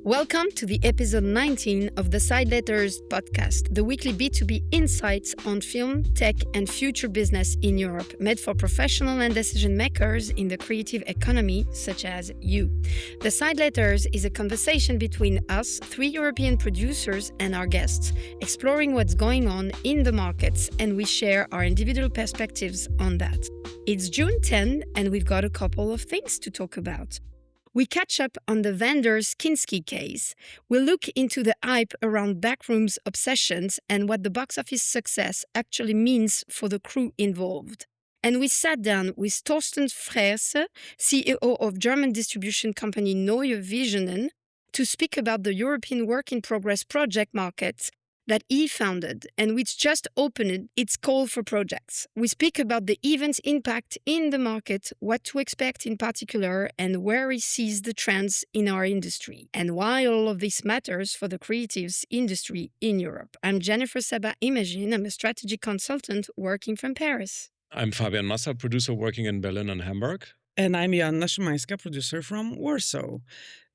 Welcome to the episode 19 of the Sideletters podcast, the weekly B2B insights on film, tech, and future business in Europe, made for professional and decision makers in the creative economy, such as you. The Sideletters is a conversation between us, three European producers, and our guests, exploring what's going on in the markets, and we share our individual perspectives on that. It's June 10, and we've got a couple of things to talk about. We catch up on the vendor Szymanska case. We'll look into the hype around Backrooms obsessions and what the box office success actually means for the crew involved. And we sat down with Torsten Frehse, CEO of German distribution company Neue Visionen, to speak about the European work-in-progress project market that he founded and which just opened its call for projects. We speak about the event's impact in the market, what to expect in particular, and where he sees the trends in our industry, and why all of this matters for the creatives industry in Europe. I'm Jennifer Sabbah-Immagine. I'm a strategy consultant working from Paris. I'm Fabian Massah, producer working in Berlin and Hamburg. And I'm Joanna, Szymanska, producer from Warsaw.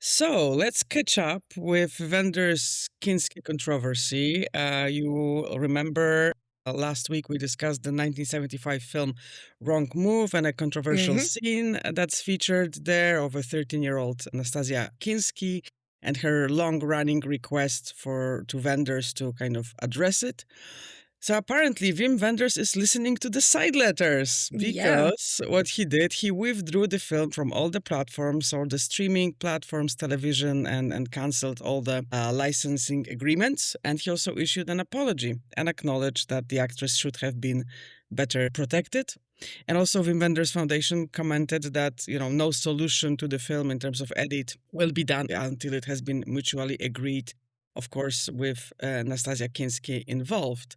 So let's catch up with vendor Szymanska controversy. You remember last week we discussed the 1975 film Wrong Move and a controversial scene that's featured there of a 13-year-old Nastasia Kinski and her long-running request to vendors to kind of address it. So apparently Wim Wenders is listening to the Sideletters because what he did, he withdrew the film from all the platforms or the streaming platforms, television, and cancelled all the licensing agreements. And he also issued an apology and acknowledged that the actress should have been better protected. And also Wim Wenders Foundation commented that, no solution to the film in terms of edit will be done until it has been mutually agreed, of course, with Nastasia Kinski involved.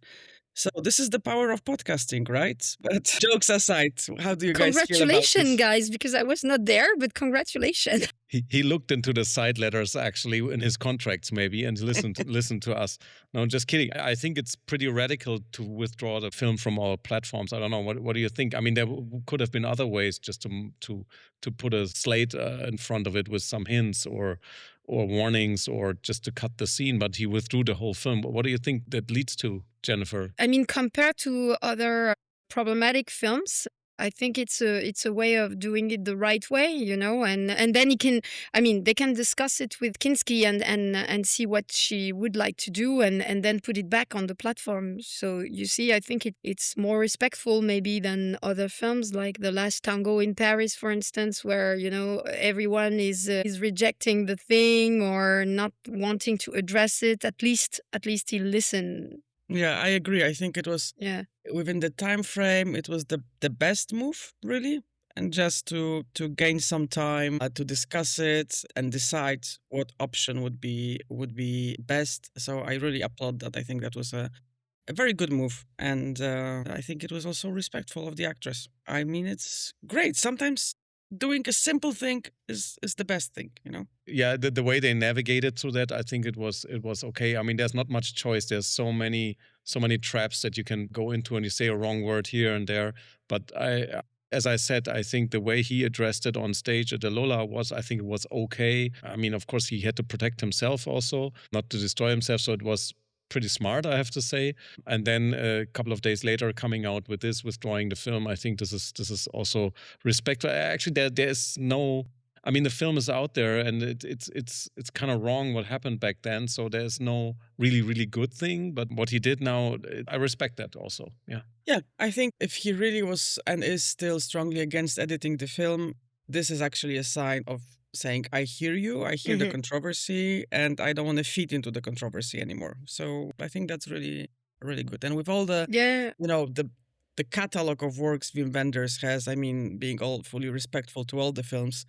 So this is the power of podcasting, right? But jokes aside, how do you guys feel about this? Congratulations, guys, because I was not there, but congratulations. He looked into the Sideletters actually in his contracts maybe and listened to us. No, just kidding. I think it's pretty radical to withdraw the film from all platforms. I don't know. What do you think? I mean, there could have been other ways just to put a slate in front of it with some hints or warnings or just to cut the scene, but he withdrew the whole film. What do you think that leads to, Jennifer? I mean, compared to other problematic films, I think it's a way of doing it the right way, and then they can discuss it with Kinski and see what she would like to do and then put it back on the platform. So you see, I think it's more respectful maybe than other films like The Last Tango in Paris, for instance, where, everyone is rejecting the thing or not wanting to address it. At least he listened. Yeah, I agree. I think it was within the time frame, it was the best move, really. And just to gain some time to discuss it and decide what option would be best. So I really applaud that. I think that was a very good move. And I think it was also respectful of the actress. I mean, it's great. Sometimes doing a simple thing is the best thing, Yeah, the way they navigated through that, I think it was okay. I mean, there's not much choice. There's so many traps that you can go into, and you say a wrong word here and there. But as I said, I think the way he addressed it on stage at the Lola I think it was okay. I mean, of course, he had to protect himself also, not to destroy himself. So it was pretty smart, I have to say. And then a couple of days later, coming out with this, withdrawing the film, I think this is also respectful. Actually, there is no. I mean, the film is out there, and it's kind of wrong what happened back then. So there's no really, really good thing. But what he did now, I respect that also. Yeah. Yeah, I think if he really was and is still strongly against editing the film, this is actually a sign of saying, I hear you, I hear the controversy, and I don't want to feed into the controversy anymore. So I think that's really, really good. And with all the, the catalog of works Wim Wenders has, I mean, being all fully respectful to all the films,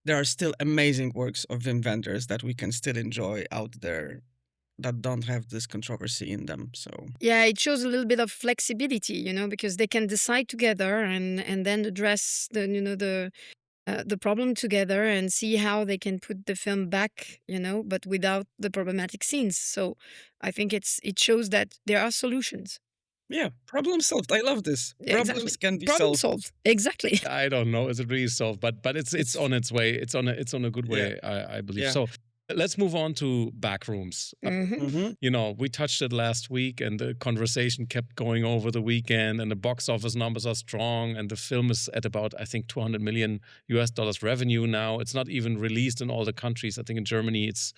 there are still amazing works of Wim Wenders that we can still enjoy out there that don't have this controversy in them. So yeah, it shows a little bit of flexibility, because they can decide together and then address the problem together and see how they can put the film back, but without the problematic scenes. So I think it shows that there are solutions. Yeah, problem solved. I love this. Yeah, Problems exactly. can be Problem solved. Exactly. I don't know. Is it really solved? But it's on its way. It's on a good way. Yeah. I believe. Yeah. So Let's move on to Backrooms. Mhm. You know, we touched it last week, and the conversation kept going over the weekend, and the box office numbers are strong, and the film is at about, I think, 200 million US dollars revenue now. It's not even released in all the countries. I think in Germany it's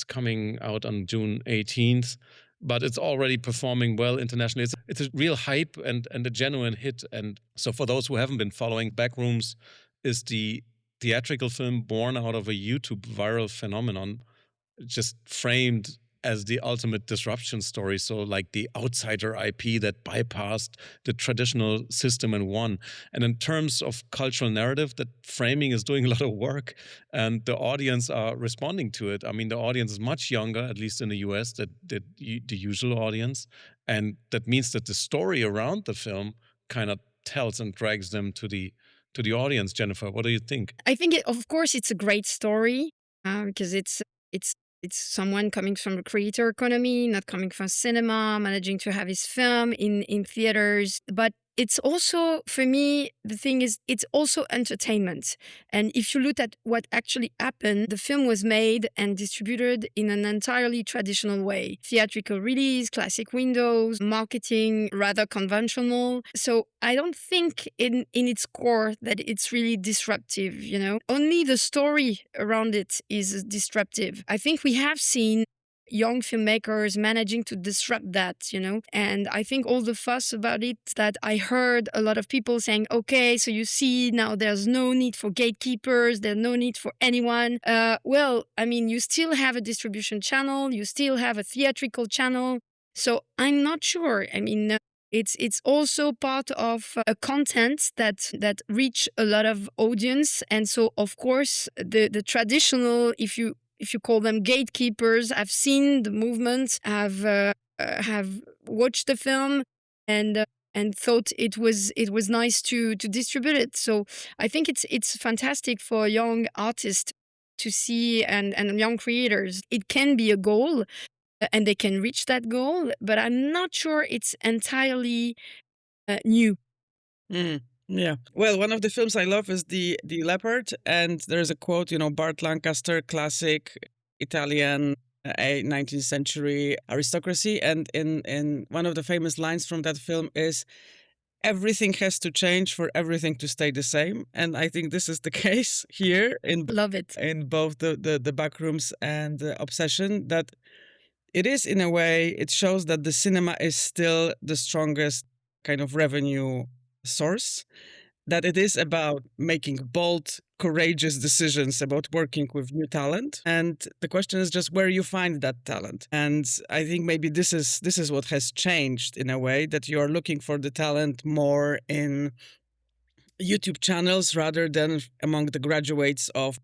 coming out on June 18th, but it's already performing well internationally. It's a real hype and a genuine hit. And so for those who haven't been following, Backrooms is the theatrical film born out of a YouTube viral phenomenon, just framed as the ultimate disruption story. So, like the outsider IP that bypassed the traditional system and won. And in terms of cultural narrative, that framing is doing a lot of work, and the audience are responding to it. I mean, the audience is much younger, at least in the US, the usual audience. And that means that the story around the film kind of tells and drags them to the audience. Jennifer, what do you think? I think, of course, it's a great story because it's it's someone coming from a creator economy, not coming from cinema, managing to have his film in theaters. But it's also, for me, the thing is, it's also entertainment. And if you look at what actually happened, the film was made and distributed in an entirely traditional way. Theatrical release, classic windows, marketing, rather conventional. So I don't think in its core that it's really disruptive, you know? Only the story around it is disruptive. I think we have seen young filmmakers managing to disrupt that, you know? And I think all the fuss about it, that I heard a lot of people saying, okay, so you see now there's no need for gatekeepers, there's no need for anyone. Well, I mean, you still have a distribution channel, you still have a theatrical channel. So I'm not sure. I mean, it's also part of a content that reach a lot of audience. And so, of course, the traditional, if you call them gatekeepers, have seen the movement, have watched the film, and thought it was nice to distribute it. So I think it's fantastic for young artists to see, and young creators. It can be a goal, and they can reach that goal, but I'm not sure it's entirely new. Mm, yeah. Well, one of the films I love is the Leopard, and there's a quote, Bart Lancaster, classic Italian 19th century aristocracy, and in one of the famous lines from that film is, everything has to change for everything to stay the same. And I think this is the case here Love it. in both the Backrooms and Obsession, that it is, in a way, it shows that the cinema is still the strongest kind of revenue source, that it is about making bold, courageous decisions about working with new talent. And the question is just where you find that talent. And I think maybe this is what has changed, in a way, that you're looking for the talent more in YouTube channels rather than among the graduates of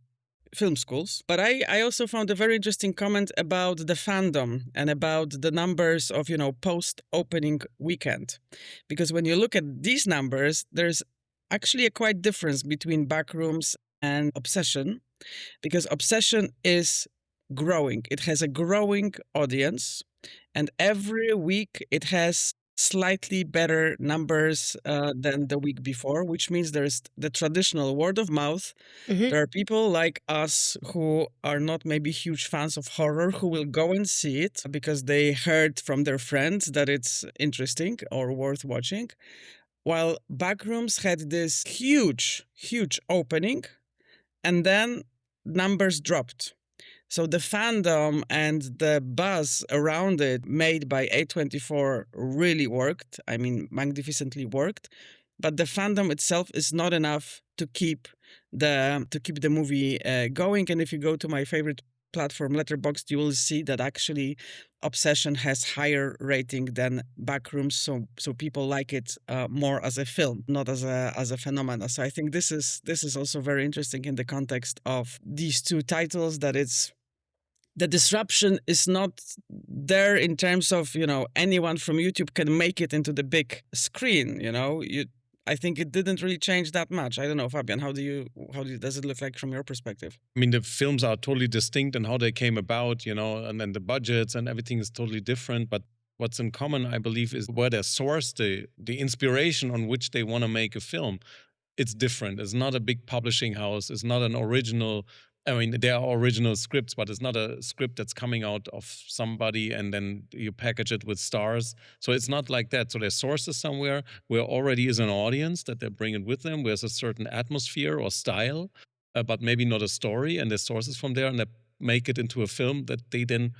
film schools. But I also found a very interesting comment about the fandom and about the numbers of, post-opening weekend. Because when you look at these numbers, there's actually a quite difference between Backrooms and Obsession, because Obsession is growing. It has a growing audience, and every week it has slightly better numbers than the week before, which means there's the traditional word of mouth. Mhm. There are people like us who are not maybe huge fans of horror who will go and see it because they heard from their friends that it's interesting or worth watching. While Backrooms had this huge, huge opening, and then numbers dropped. So the fandom and the buzz around it made by A24 really worked. I mean, magnificently worked. But the fandom itself is not enough to keep the movie going. And if you go to my favorite platform, Letterboxd, you will see that actually Obsession has higher rating than Backrooms. So people like it more as a film, not as a phenomenon. So I think this is also very interesting in the context of these two titles, that the disruption is not there in terms of, anyone from YouTube can make it into the big screen, I think it didn't really change that much. I don't know, Fabian, how does it look like from your perspective? I mean, the films are totally distinct in how they came about, and then the budgets and everything is totally different. But what's in common, I believe, is where they source the inspiration on which they want to make a film. It's different. It's not a big publishing house. It's not an original I mean, there are original scripts, but it's not a script that's coming out of somebody and then you package it with stars. So it's not like that. So there's sources somewhere where already is an audience that they bring it with them, where's a certain atmosphere or style, but maybe not a story. And there's sources from there and they make it into a film that they then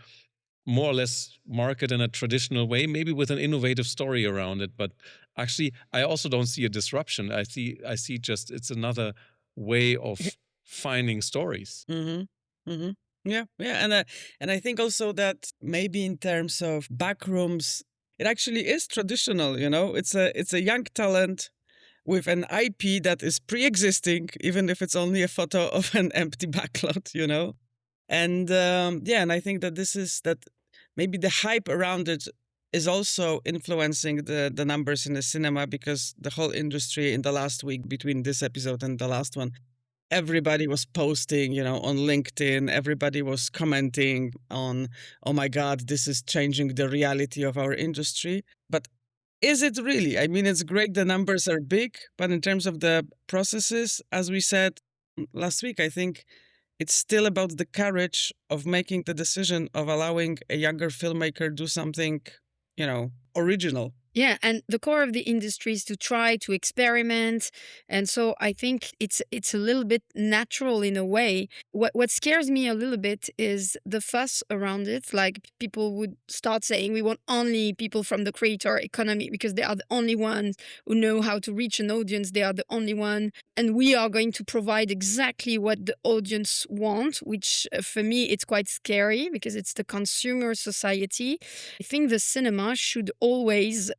more or less market in a traditional way, maybe with an innovative story around it. But actually, I also don't see a disruption. I see just it's another way of finding stories. Mm-hmm. Mm-hmm. Yeah, yeah, and I think also that maybe in terms of Backrooms, it actually is traditional. It's a young talent with an IP that is pre-existing, even if it's only a photo of an empty backlot. And yeah, and I think that this is that maybe the hype around it is also influencing the numbers in the cinema, because the whole industry in the last week between this episode and the last one, everybody was posting, on LinkedIn, everybody was commenting on, oh my God, this is changing the reality of our industry. But is it really? I mean, it's great the numbers are big, but in terms of the processes, as we said last week, I think it's still about the courage of making the decision of allowing a younger filmmaker do something, original. Yeah, and the core of the industry is to try to experiment, and so I think it's a little bit natural in a way. What scares me a little bit is the fuss around it. Like people would start saying we want only people from the creator economy because they are the only ones who know how to reach an audience. They are the only one, and we are going to provide exactly what the audience want. Which for me it's quite scary because it's the consumer society. I think the cinema should always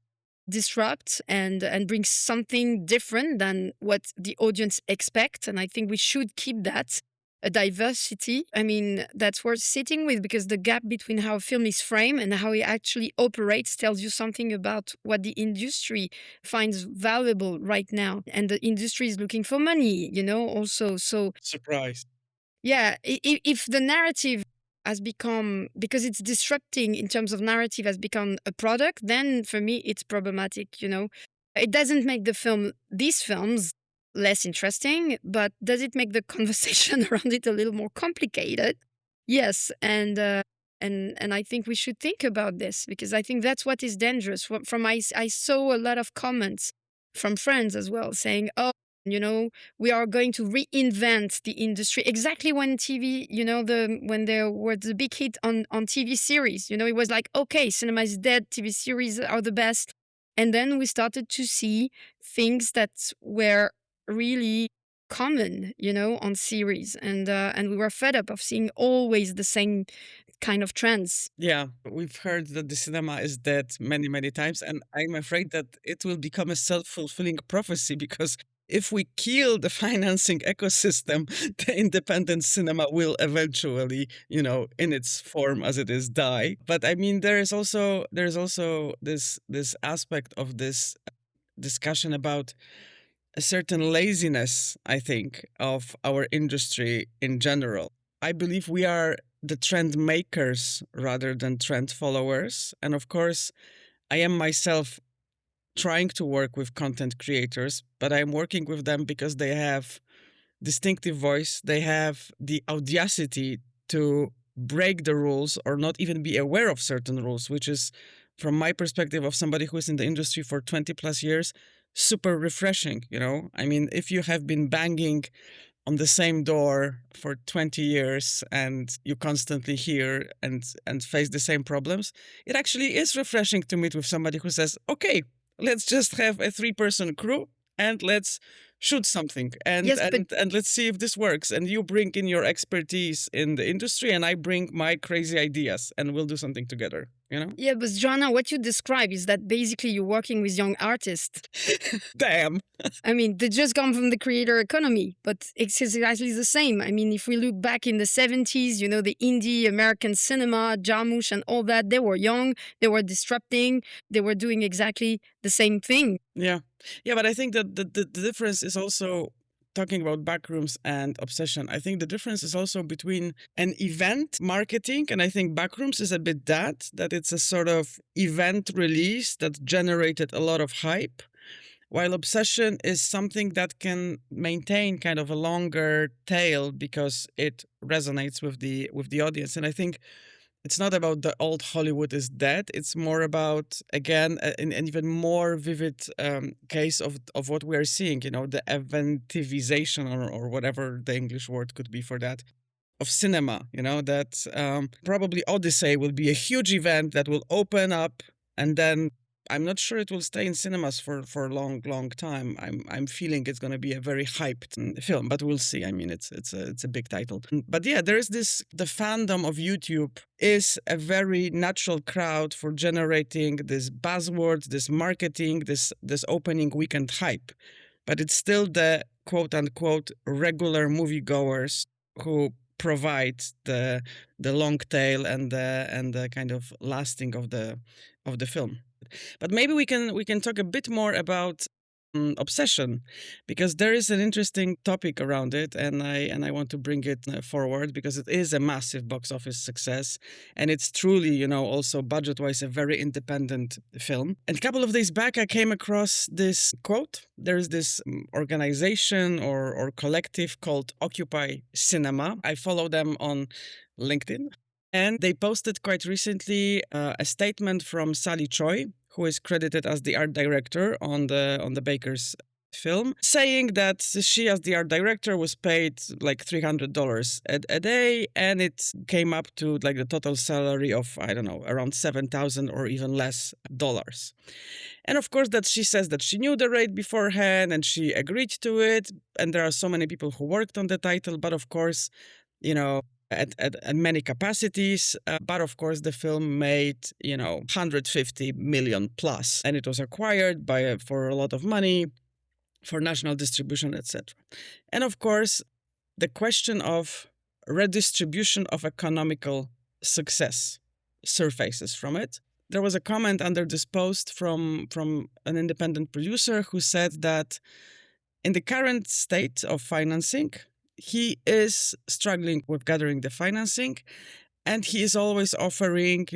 disrupt and bring something different than what the audience expect, and I think we should keep that a diversity. I mean, that's worth sitting with, because the gap between how a film is framed and how it actually operates tells you something about what the industry finds valuable right now, and the industry is looking for money, also. So Surprise. yeah, if the narrative has become, because it's disrupting in terms of narrative, has become a product, then for me it's problematic. It doesn't make these films less interesting, but does it make the conversation around it a little more complicated? Yes, and I think we should think about this, because I think that's what is dangerous. I saw a lot of comments from friends as well saying, oh, we are going to reinvent the industry. Exactly when TV, when there was the big hit on TV series, it was like, okay, cinema is dead, TV series are the best. And then we started to see things that were really common, on series. And we were fed up of seeing always the same kind of trends. Yeah, we've heard that the cinema is dead many, many times, and I'm afraid that it will become a self-fulfilling prophecy, because if we kill the financing ecosystem, the independent cinema will eventually, in its form as it is, die. But I mean, there's also this aspect of this discussion about a certain laziness, I think, of our industry in general. I believe we are the trend makers rather than trend followers. And of course, I am myself trying to work with content creators, but I'm working with them because they have distinctive voice. They have the audacity to break the rules or not even be aware of certain rules, which is, from my perspective of somebody who is in the industry for 20 plus years, super refreshing. I mean, if you have been banging on the same door for 20 years and you constantly hear and face the same problems, it actually is refreshing to meet with somebody who says, okay, let's just have a 3-person crew and let's shoot something and, Yes, and let's see if this works. And you bring in your expertise in the industry and I bring my crazy ideas and we'll do something together, Yeah, but Joanna, what you describe is that basically you're working with young artists. Damn. I mean, they just come from the creator economy, but it's exactly the same. I mean, if we look back in the 70s, the indie American cinema, Jarmusch and all that, they were young, they were disrupting, they were doing exactly the same thing. Yeah. Yeah, but I think that the difference is also, talking about Backrooms and Obsession, I think the difference is also between an event marketing, and I think Backrooms is a bit that it's a sort of event release that generated a lot of hype, while obsession is something that can maintain kind of a longer tail because it resonates with the audience. And I think it's not about the old Hollywood is dead. It's more about, again, an even more vivid case of what we're seeing, the eventivization or whatever the English word could be for that, of cinema, that probably Odyssey will be a huge event that will open up, and then I'm not sure it will stay in cinemas for a long time. I'm feeling it's going to be a very hyped film, but we'll see. I mean, it's a big title. But yeah, there is the fandom of YouTube is a very natural crowd for generating this buzzwords, this marketing, this opening weekend hype. But it's still the quote unquote regular moviegoers who provide the long tail and the kind of lasting of the film. But maybe we can talk a bit more about obsession, because there is an interesting topic around it, and I want to bring it forward because it is a massive box office success, and it's truly, also budget-wise a very independent film. And a couple of days back, I came across this quote. There is this organization or collective called Occupy Cinema. I follow them on LinkedIn. And they posted quite recently a statement from Sally Choi, who is credited as the art director on the Baker's film, saying that she, as the art director, was paid like $300 a day, and it came up to like the total salary of, I don't know, around $7,000 or even less dollars. And of course, that she says that she knew the rate beforehand and she agreed to it. And there are so many people who worked on the title, but of course, at many capacities. But of course, the film made, 150 million plus, and it was acquired for a lot of money, for national distribution, etc. And of course, the question of redistribution of economical success surfaces from it. There was a comment under this post from an independent producer who said that in the current state of financing, he is struggling with gathering the financing, and he is always offering,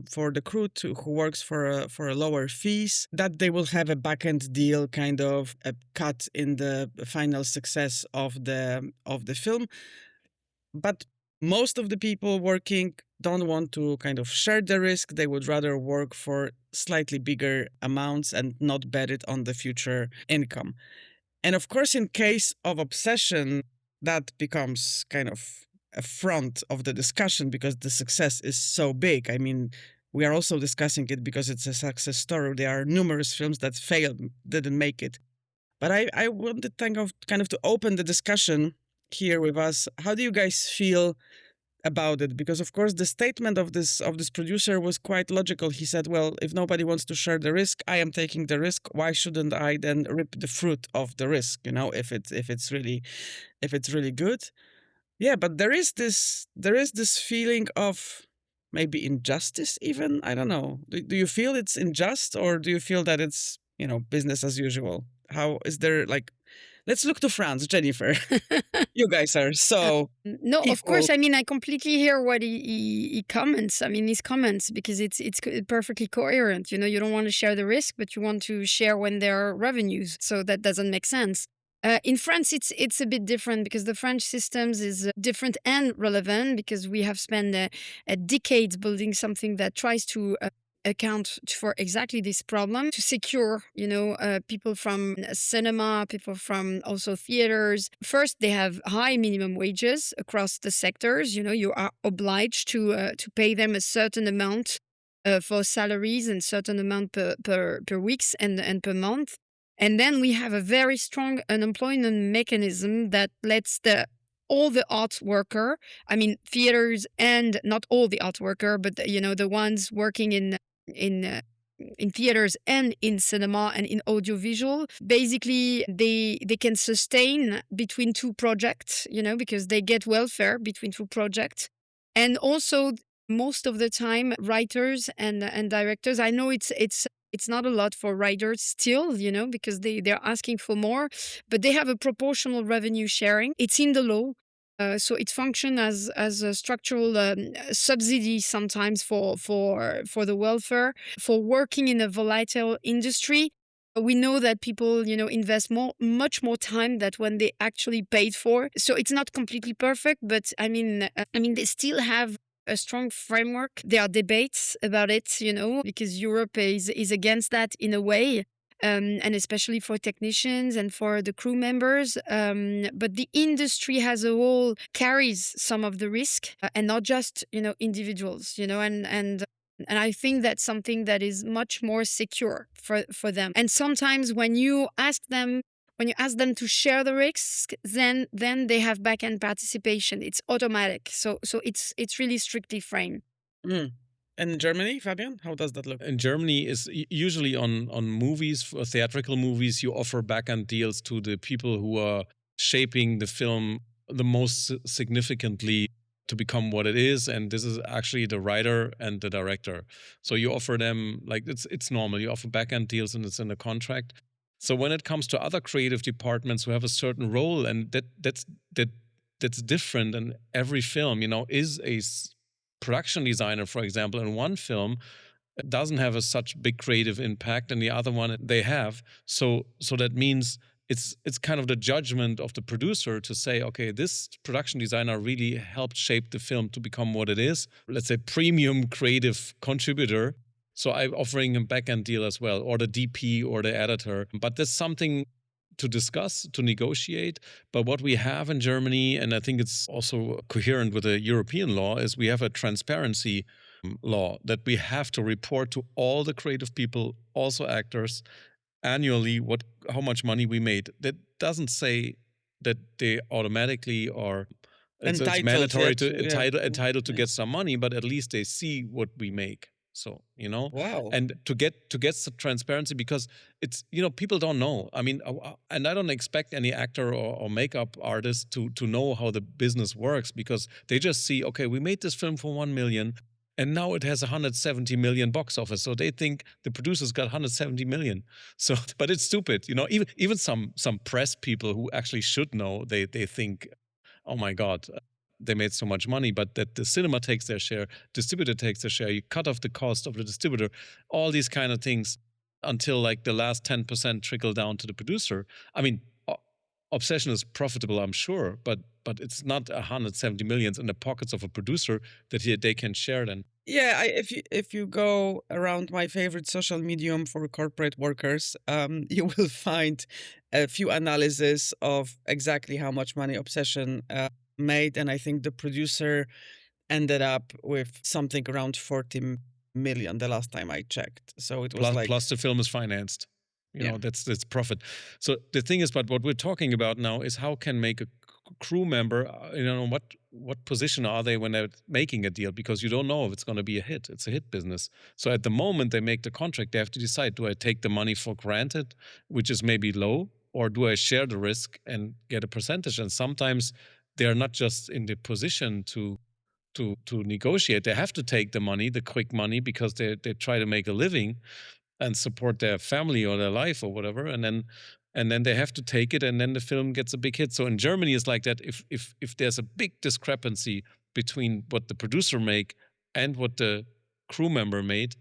for the crew who works for a lower fees, that they will have a back-end deal, kind of a cut in the final success of the film. But most of the people working don't want to kind of share the risk. They would rather work for slightly bigger amounts and not bet it on the future income. And of course, in case of obsession, that becomes kind of a front of the discussion because the success is so big. I mean, we are also discussing it because it's a success story. There are numerous films that failed, didn't make it. But I wanted kind of to open the discussion here with us. How do you guys feel about it? Because of course the statement of this producer was quite logical. He said, well, if nobody wants to share the risk, I am taking the risk. Why shouldn't I then reap the fruit of the risk, if it's really good? Yeah, but there is this feeling of maybe injustice even. I don't know. Do you feel it's unjust, or do you feel that it's, business as usual? How is there let's look to France, Jennifer. You guys are so no, equal. Of course. I mean, I completely hear what he comments. I mean, his comments, because it's perfectly coherent. You don't want to share the risk, but you want to share when there are revenues. So that doesn't make sense. In France, it's a bit different because the French systems is different and relevant because we have spent a decade building something that tries to account for exactly this problem, to secure, people from cinema, people from also theaters. First, they have high minimum wages across the sectors. You are obliged to pay them a certain amount for salaries and certain amount per weeks and per month. And then we have a very strong unemployment mechanism that lets all the art worker, I mean, theaters, and not all the art worker, but the ones working in theaters and in cinema and in audiovisual, basically they can sustain between two projects, because they get welfare between two projects. And also most of the time writers and directors, I know it's not a lot for writers still, because they're asking for more, but they have a proportional revenue sharing. It's in the law. So it functions as a structural subsidy sometimes for the welfare, for working in a volatile industry. We know that people, invest much more time than when they actually paid for. So it's not completely perfect, but they still have a strong framework. There are debates about it, because Europe is against that in a way. And especially for technicians and for the crew members. But the industry as a whole carries some of the risk, and not just, individuals, and I think that's something that is much more secure for them. And sometimes when you ask them to share the risk, then they have back-end participation. It's automatic. So it's really strictly framed. Mm. And in Germany, Fabian, how does that look? In Germany, is usually on movies, for theatrical movies, you offer back-end deals to the people who are shaping the film the most significantly to become what it is, and this is actually the writer and the director. So you offer them, like, it's normal. You offer back-end deals, and it's in the contract. So when it comes to other creative departments who have a certain role, and that's different in every film, is a production designer, for example, in one film doesn't have such big creative impact, and the other one they have. So that means it's kind of the judgment of the producer to say, okay, this production designer really helped shape the film to become what it is. Let's say premium creative contributor. So I'm offering a back-end deal as well, or the DP or the editor. But there's something to discuss, to negotiate. But what we have in Germany, and I think it's also coherent with the European law, is we have a transparency law that we have to report to all the creative people, also actors, annually how much money we made. That doesn't say that they automatically are it's mandatory entitled to get some money, but at least they see what we make. So, Wow. and to get some transparency, because it's, people don't know. I mean, and I don't expect any actor or makeup artist to know how the business works, because they just see, okay, we made this film for 1 million. And now it has 170 million box office. So they think the producers got 170 million. So, but it's stupid, even some press people who actually should know, they think, oh my God, they made so much money, but that the cinema takes their share, distributor takes their share, you cut off the cost of the distributor, all these kind of things until like the last 10% trickle down to the producer. I mean, Obsession is profitable, I'm sure, but it's not 170 millions in the pockets of a producer that they can share then. Yeah, if you go around my favorite social medium for corporate workers, you will find a few analyses of exactly how much money Obsession made, and I think the producer ended up with something around 40 million the last time I checked. So it was plus the film is financed. That's profit. So the thing is, but what we're talking about now is how can make a crew member, what position are they when they're making a deal? Because you don't know if it's going to be a hit. It's a hit business. So at the moment they make the contract, they have to decide, do I take the money for granted, which is maybe low, or do I share the risk and get a percentage? And sometimes they're not just in the position to negotiate. They have to take the money, the quick money, because they try to make a living and support their family or their life or whatever, and then they have to take it, and then the film gets a big hit. So in Germany, it's like that. If there's a big discrepancy between what the producer make and what the crew member made,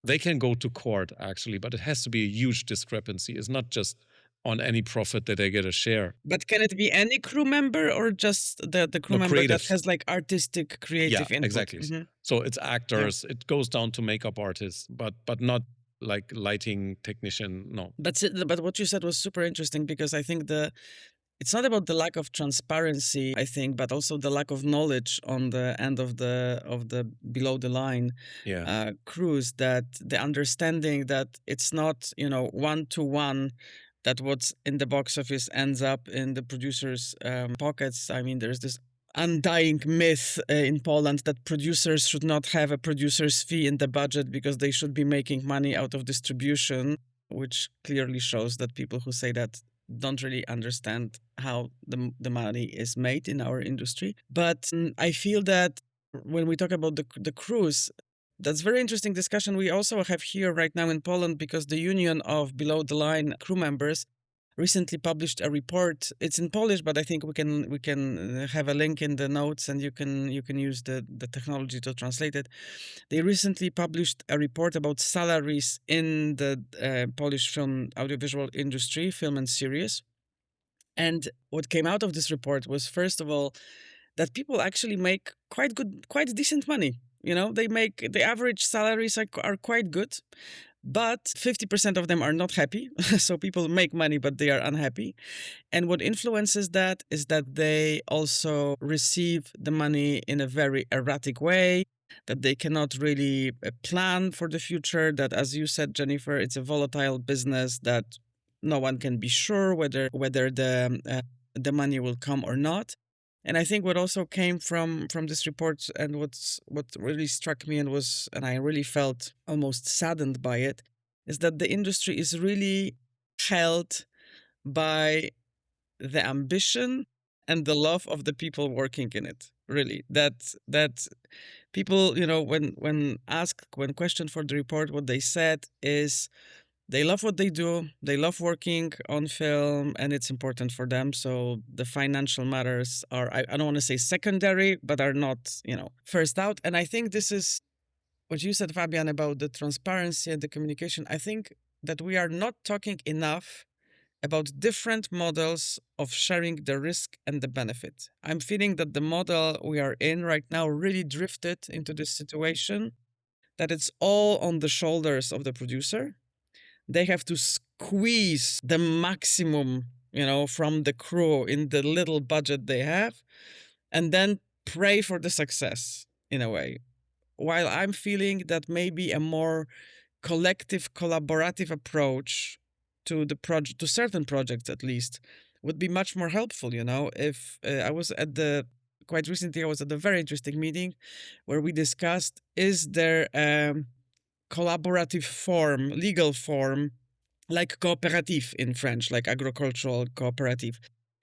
they can go to court actually, but it has to be a huge discrepancy. It's not just on any profit that they get a share. But can it be any crew member, or just the crew member creative that has like artistic creative input? Exactly. Mm-hmm. So it's actors. Yeah. It goes down to makeup artists, but not like lighting technician. No. But what you said was super interesting, because I think it's not about the lack of transparency, I think, but also the lack of knowledge on the end of the below the line crews, that the understanding that it's not 1-to-1, that what's in the box office ends up in the producer's pockets. I mean, there's this undying myth in Poland that producers should not have a producer's fee in the budget because they should be making money out of distribution, which clearly shows that people who say that don't really understand how the money is made in our industry. But I feel that when we talk about the crews, that's very interesting discussion we also have here right now in Poland, because the union of below the line crew members recently published a report. It's in Polish, but I think we can have a link in the notes, and you can use the technology to translate it. They recently published a report about salaries in the Polish film audiovisual industry, film and series. And what came out of this report was, first of all, that people actually make quite decent money. They make, the average salaries are quite good, but 50% of them are not happy. So people make money, but they are unhappy. And what influences that is that they also receive the money in a very erratic way, that they cannot really plan for the future, that, as you said, Jennifer, it's a volatile business, that no one can be sure whether the money will come or not. And I think what also came from this report, and what really struck me and I really felt almost saddened by it, is that the industry is really held by the ambition and the love of the people working in it. Really, that people, when questioned for the report, what they said is they love what they do. They love working on film, and it's important for them. So the financial matters are, I don't want to say secondary, but are not, first out. And I think this is what you said, Fabian, about the transparency and the communication. I think that we are not talking enough about different models of sharing the risk and the benefit. I'm feeling that the model we are in right now really drifted into this situation, that it's all on the shoulders of the producer. They have to squeeze the maximum, from the crew in the little budget they have, and then pray for the success in a way. While I'm feeling that maybe a more collective, collaborative approach to the project, to certain projects at least, would be much more helpful. If I was quite recently, I was at a very interesting meeting where we discussed, is there collaborative form, legal form, like cooperative in French, like agricultural cooperative?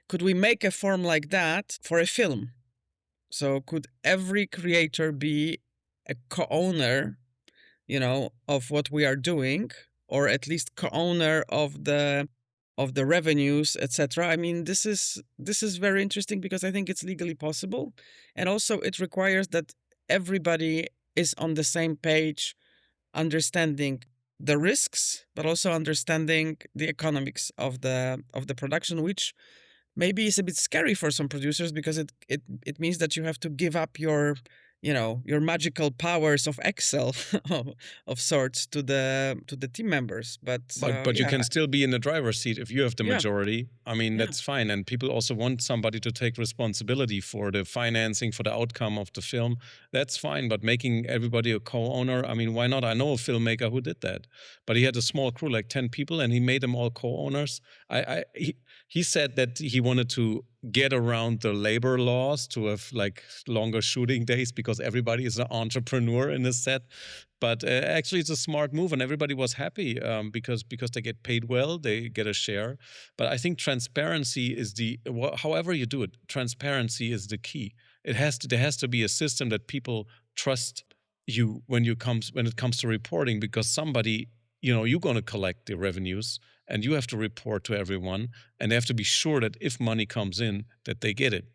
Could we make a form like that for a film? So could every creator be a co-owner, of what we are doing, or at least co-owner of the revenues, etc.? I mean, this is very interesting, because I think it's legally possible, and also it requires that everybody is on the same page, understanding the risks, but also understanding the economics of the production, which maybe is a bit scary for some producers, because it means that you have to give up your magical powers of Excel of sorts to the team members. But you can still be in the driver's seat if you have the Yeah. majority. I mean, Yeah. that's fine. And people also want somebody to take responsibility for the financing, for the outcome of the film. That's fine. But making everybody a co-owner, I mean, why not? I know a filmmaker who did that. But he had a small crew, like 10 people, and he made them all co-owners. He said that he wanted to get around the labor laws to have like longer shooting days, because everybody is an entrepreneur in the set. But actually, it's a smart move, and everybody was happy because they get paid well, they get a share. But I think transparency is however you do it, transparency is the key. There has to be a system that people trust you when it comes to reporting, because somebody, you're going to collect the revenues, and you have to report to everyone, and they have to be sure that if money comes in, that they get it.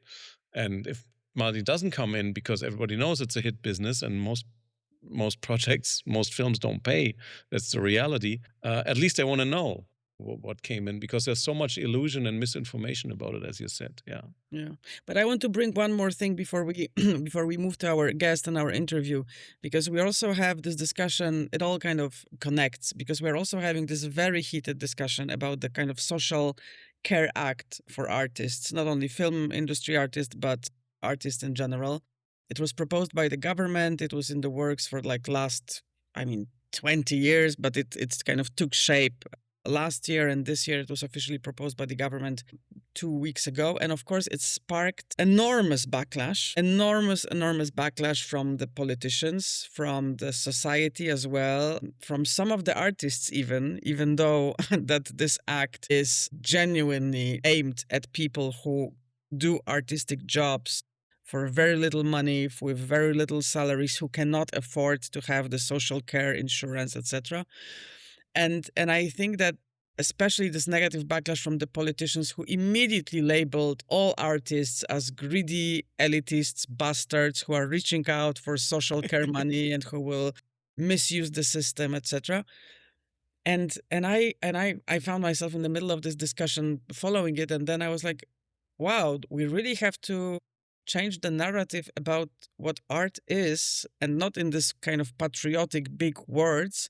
And if money doesn't come in, because everybody knows it's a hit business, and most projects, most films don't pay, that's the reality, at least they want to know what came in, because there's so much illusion and misinformation about it, as you said. Yeah, but I want to bring one more thing before we before we move to our guest and our interview, because we also have this discussion. It all kind of connects, because we're also having this very heated discussion about the kind of social care act for artists, not only film industry artists, but artists in general. It was proposed by the government. It was in the works for like last, 20 years, but it's kind of took shape last year, and this year it was officially proposed by the government 2 weeks ago. And of course, it sparked enormous backlash from the politicians, from the society as well, from some of the artists even though that this act is genuinely aimed at people who do artistic jobs for very little money, with very little salaries, who cannot afford to have the social care insurance, etc. And I think that especially this negative backlash from the politicians who immediately labeled all artists as greedy elitists, bastards who are reaching out for social care money and who will misuse the system, etc. And I found myself in the middle of this discussion following it, and then I was like, wow, we really have to change the narrative about what art is, and not in this kind of patriotic big words,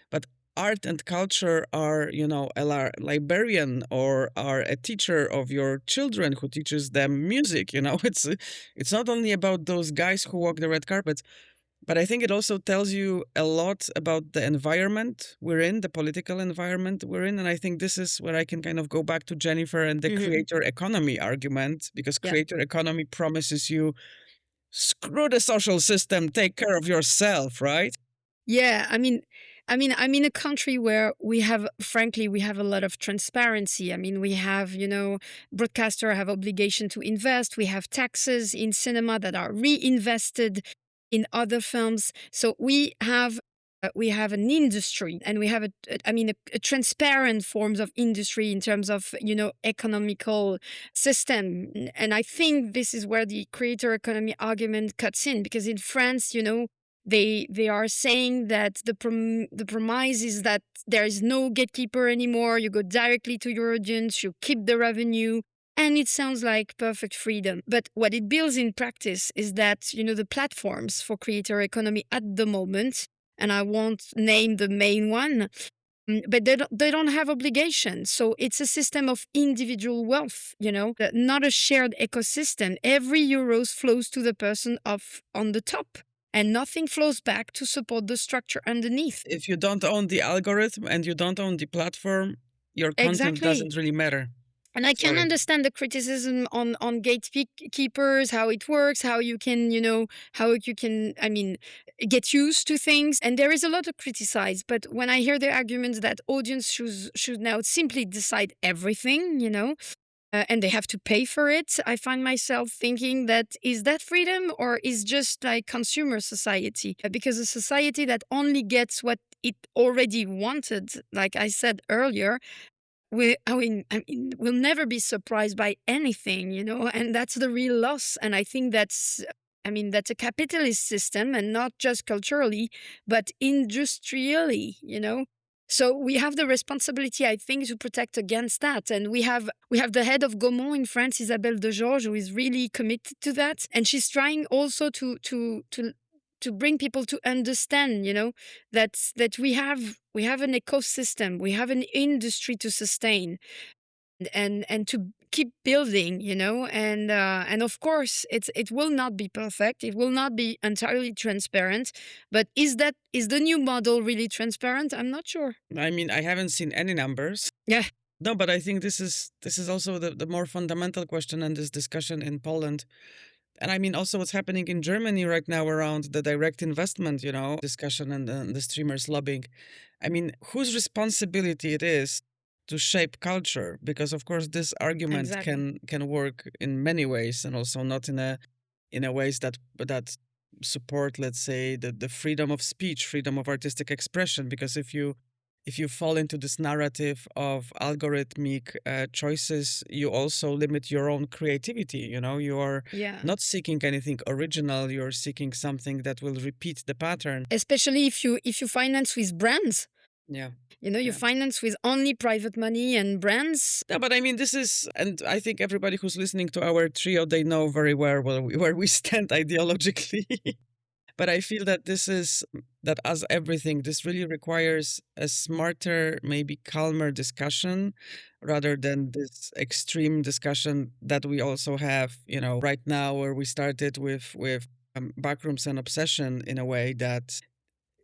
but art and culture are, a librarian or are a teacher of your children who teaches them music. It's not only about those guys who walk the red carpet, but I think it also tells you a lot about the environment we're in, the political environment we're in. And I think this is where I can kind of go back to Jennifer and the creator economy argument, because creator economy promises you, screw the social system, take care of yourself, right? Yeah, I'm in a country where frankly, we have a lot of transparency. I mean, we have, broadcasters have obligation to invest. We have taxes in cinema that are reinvested in other films. So we have an industry, and we have a transparent forms of industry in terms of, economical system. And I think this is where the creator economy argument cuts in, because in France, they are saying that the premise is that there is no gatekeeper anymore. You go directly to your audience, you keep the revenue, and it sounds like perfect freedom. But what it builds in practice is that, the platforms for creator economy at the moment, and I won't name the main one, but they don't have obligations. So it's a system of individual wealth, not a shared ecosystem. Every euro flows to the person on the top, and nothing flows back to support the structure underneath. If you don't own the algorithm and you don't own the platform, your content doesn't really matter. And I can understand the criticism on gatekeepers, how it works, how you can, get used to things. And there is a lot to criticize. But when I hear the arguments that audience should now simply decide everything, and they have to pay for it, I find myself thinking that, is that freedom, or is just like consumer society? Because a society that only gets what it already wanted, like I said earlier, we'll never be surprised by anything, and that's the real loss. And I think that's a capitalist system, and not just culturally, but industrially, So we have the responsibility, I think, to protect against that. And we have the head of Gaumont in France, Isabelle de Georges, who is really committed to that. And she's trying also to bring people to understand, that we have an ecosystem, we have an industry to sustain, and to keep building, and of course it will not be perfect, it will not be entirely transparent, but is the new model really transparent? I'm not sure. I haven't seen any numbers. Yeah. No, but I think this is also the more fundamental question in this discussion in Poland. And also what's happening in Germany right now around the direct investment, discussion and the streamers lobbying. Whose responsibility it is to shape culture? Because of course this argument can work in many ways, and also not in a ways that support, let's say, the freedom of speech, freedom of artistic expression. Because if you fall into this narrative of algorithmic choices, you also limit your own creativity. You are not seeking anything original. You're seeking something that will repeat the pattern. Especially if you finance with brands. Yeah. You finance with only private money and brands. Yeah, but this is, and I think everybody who's listening to our trio, they know very well where we stand ideologically. But I feel that that as everything, this really requires a smarter, maybe calmer discussion, rather than this extreme discussion that we also have, right now, where we started with Backrooms and Obsession, in a way that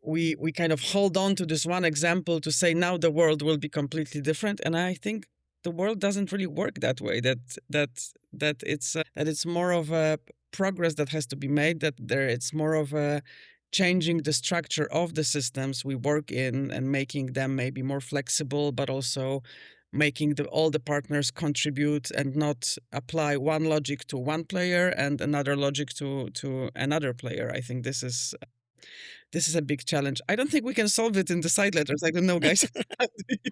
we kind of hold on to this one example to say now the world will be completely different. And I think the world doesn't really work that way. That it's more of a progress that has to be made, it's more of a changing the structure of the systems we work in and making them maybe more flexible, but also making all the partners contribute and not apply one logic to one player and another logic to another player. I think this is This is a big challenge. I don't think we can solve it in the side letters. I don't know, guys.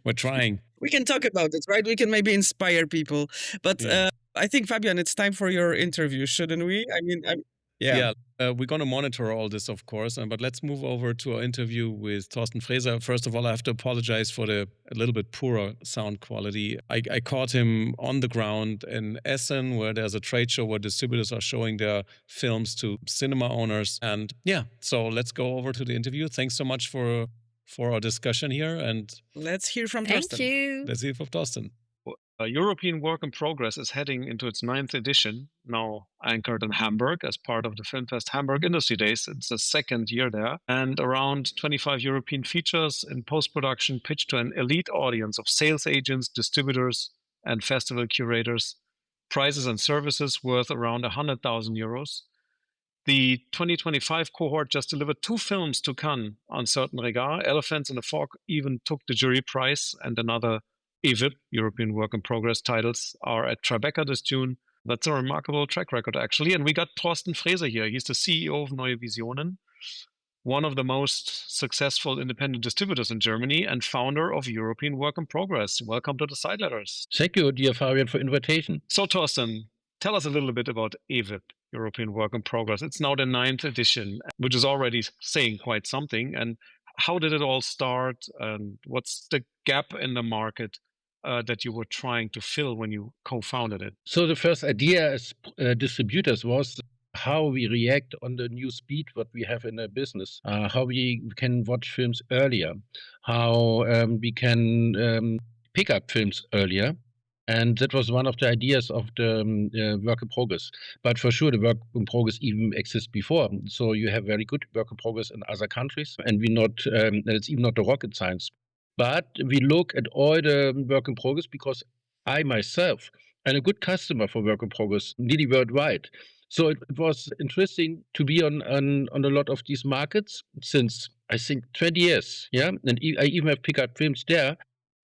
We're trying. We can talk about it, right? We can maybe inspire people. But Yeah. I think, Fabian, it's time for your interview, shouldn't we? I mean, Yeah, we're going to monitor all this, of course. But let's move over to our interview with Torsten Frehse. First of all, I have to apologize for the a little bit poorer sound quality. I caught him on the ground in Essen, where there's a trade show where distributors are showing their films to cinema owners. And yeah, so let's go over to the interview. Thanks so much for our discussion here. And let's hear from Thank Torsten. you. let's hear from Torsten. European Work in Progress is heading into its 9th edition, now anchored in Hamburg as part of the Filmfest Hamburg Industry Days. It's the second year there, and around 25 European features in post-production pitched to an elite audience of sales agents, distributors, and festival curators. Prizes and services worth around 100,000 euros. The 2025 cohort just delivered 2 films to Cannes on certain regard. Elephants in the Fog even took the jury prize, and another EVIP, European Work in Progress titles, are at Tribeca this June. That's a remarkable track record, actually. And we got Torsten Frehse here. He's the CEO of Neue Visionen, one of the most successful independent distributors in Germany and founder of European Work in Progress. Welcome to the Sideletters. Thank you, dear Fabian, for invitation. So, Torsten, tell us a little bit about EVIP, European Work in Progress. It's now the 9th edition, which is already saying quite something. And how did it all start? And what's the gap in the market that you were trying to fill when you co-founded it? So the first idea as distributors was how we react on the new speed what we have in the business, how we can watch films earlier, how we can pick up films earlier. And that was one of the ideas of the work in progress. But for sure, the work in progress even exists before. So you have very good work in progress in other countries, and it's even not the rocket science. But we look at all the work in progress because I myself am a good customer for work in progress, nearly worldwide. So it was interesting to be on a lot of these markets since, I think, 20 years. Yeah, and I even have picked up films there.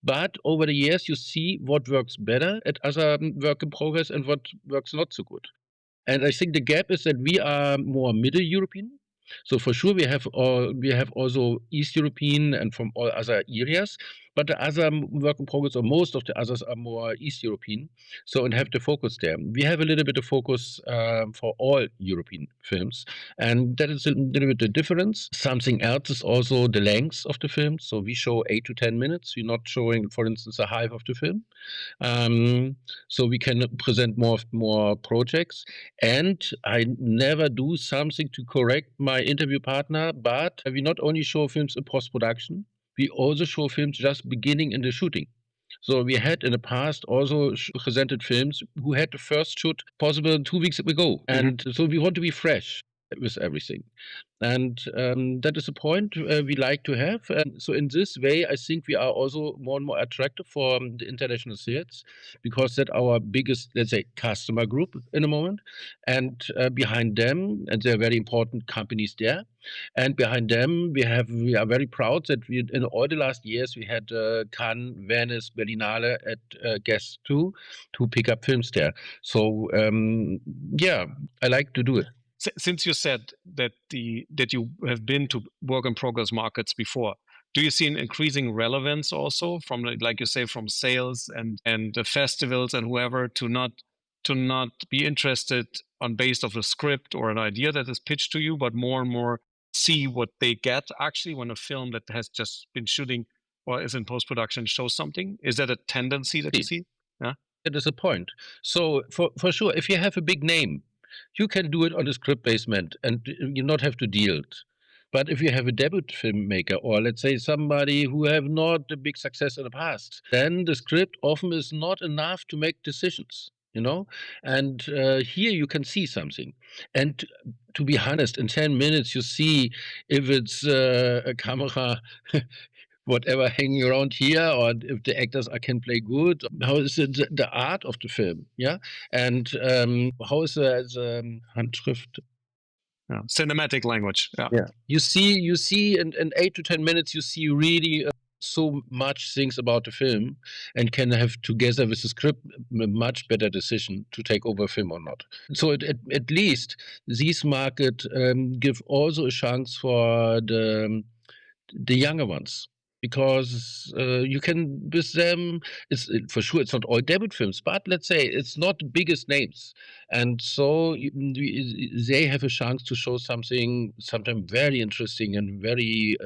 But over the years, you see what works better at other work in progress and what works not so good. And I think the gap is that we are more Middle European. So for sure, we have also East European and from all other areas, but the other work in progress, or most of the others, are more East European. So and have the focus there. We have a little bit of focus for all European films, and that is a little bit the difference. Something else is also the length of the film. So we show 8 to 10 minutes. We're not showing, for instance, a half of the film. So we can present more projects. And I never do something to correct my interview partner, but we not only show films in post-production, we also show films just beginning in the shooting. So we had in the past also presented films who had the first shoot possible 2 weeks ago. And so we want to be fresh with everything. And that is a point we like to have. So in this way, I think we are also more and more attractive for the international sales because that's our biggest, let's say, customer group in a moment. And behind them, and there are very important companies there. And behind them, we are very proud that in all the last years, we had Cannes, Venice, Berlinale at guests too, to pick up films there. So yeah, I like to do it. Since you said that you have been to work in progress markets before, do you see an increasing relevance also from, like you say, from sales and the festivals and whoever to not be interested on based of a script or an idea that is pitched to you, but more and more see what they get actually when a film that has just been shooting or is in post-production shows something? Is that a tendency that you see? Yeah, that is a point. So for sure, if you have a big name, you can do it on a script basement and you not have to deal it. But if you have a debut filmmaker or let's say somebody who have not a big success in the past, then the script often is not enough to make decisions, you know? And here you can see something. And to be honest, in 10 minutes you see if it's a camera whatever hanging around here, or if the actors can play good, how is it the art of the film, yeah, and how is the Handschrift? cinematic language. Yeah. You see, in 8 to 10 minutes, you see really so much things about the film and can have together with the script a much better decision to take over a film or not. So at least these market give also a chance for the younger ones, because you can with them, it's for sure it's not all debut films, but let's say it's not the biggest names, and so they have a chance to show something sometimes very interesting and very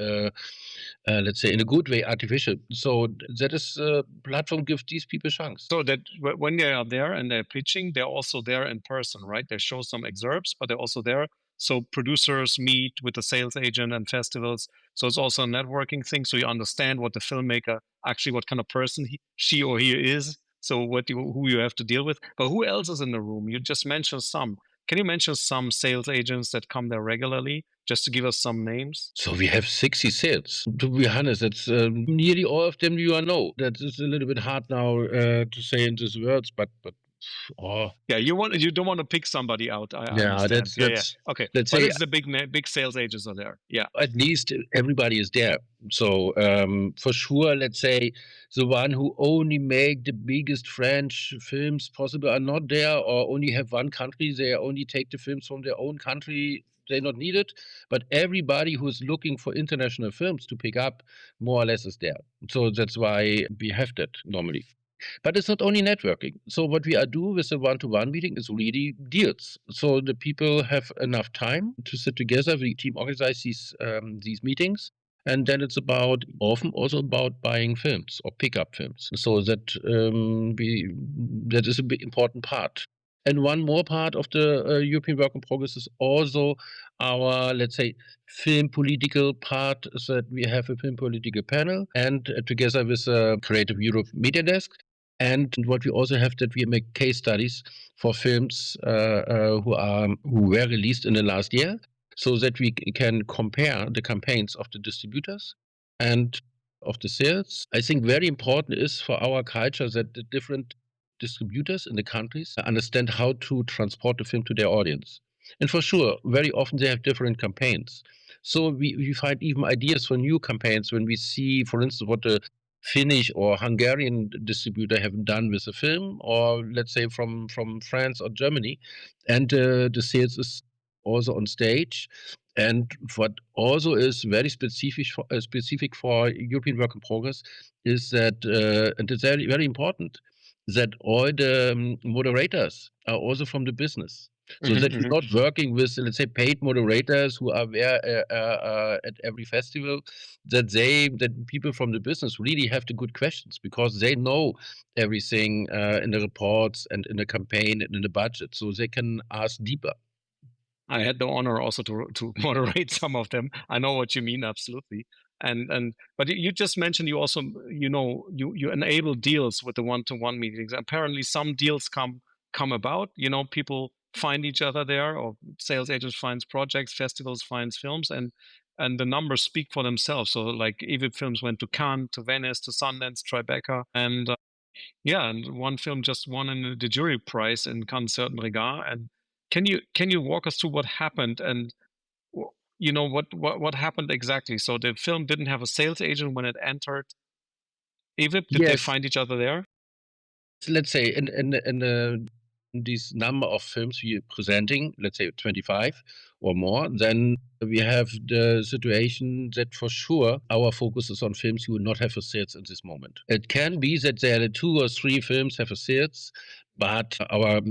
let's say in a good way artificial. So that is platform gives these people a chance. So that when they are there and they're pitching, they're also there in person, right? They show some excerpts, but they're also there. So producers meet with the sales agent and festivals. So it's also a networking thing. So you understand what the filmmaker actually, what kind of person she or he is. So who you have to deal with. But who else is in the room? You just mentioned some. Can you mention some sales agents that come there regularly, just to give us some names? So we have 60 sales. To be honest, that's nearly all of them you know. That is a little bit hard now to say in these words, but yeah, you don't want to pick somebody out. I understand. That's okay. Let's but say it's the big sales agents are there. Yeah, at least everybody is there. So for sure, let's say the one who only make the biggest French films possible are not there, or only have one country. They only take the films from their own country. They not need it. But everybody who is looking for international films to pick up, more or less, is there. So that's why we have that normally. But it's not only networking. So what we are doing with a one-to-one meeting is really deals. So the people have enough time to sit together. The team organize these meetings. And then it's often also about buying films or pick up films. So that that is a big important part. And one more part of the European Work in Progress is also our, let's say, film political part, is that we have a film political panel, and together with Creative Europe Media Desk. And what we also have, that we make case studies for films who were released in the last year, so that we can compare the campaigns of the distributors and of the sales. I think very important is for our culture that the different distributors in the countries understand how to transport the film to their audience. And for sure, very often they have different campaigns. So we find even ideas for new campaigns when we see, for instance, what the Finnish or Hungarian distributor have done with a film, or let's say from France or Germany, and the sales is also on stage. And what also is very specific for European Work in Progress is that, and it's very, very important, that all the moderators are also from the business. So that we're not working with, let's say, paid moderators who are there at every festival, that people from the business really have the good questions, because they know everything in the reports and in the campaign and in the budget, so they can ask deeper. I had the honor also to moderate some of them. I know what you mean, absolutely. But you just mentioned you also you enable deals with the one-to-one meetings. Apparently, some deals come about. People find each other there, or sales agents finds projects, festivals finds films, and the numbers speak for themselves. So like EVIP films went to Cannes, to Venice, to Sundance, Tribeca, and and one film just won the jury prize in Cannes Certain Regard. And can you walk us through what happened, and what happened exactly? So the film didn't have a sales agent when it entered EVIP. Did they find each other there? Let's say in this number of films we are presenting, let's say 25 or more, then we have the situation that for sure our focus is on films who will not have a sales at this moment. It can be that there are 2 or 3 films have a sales, but a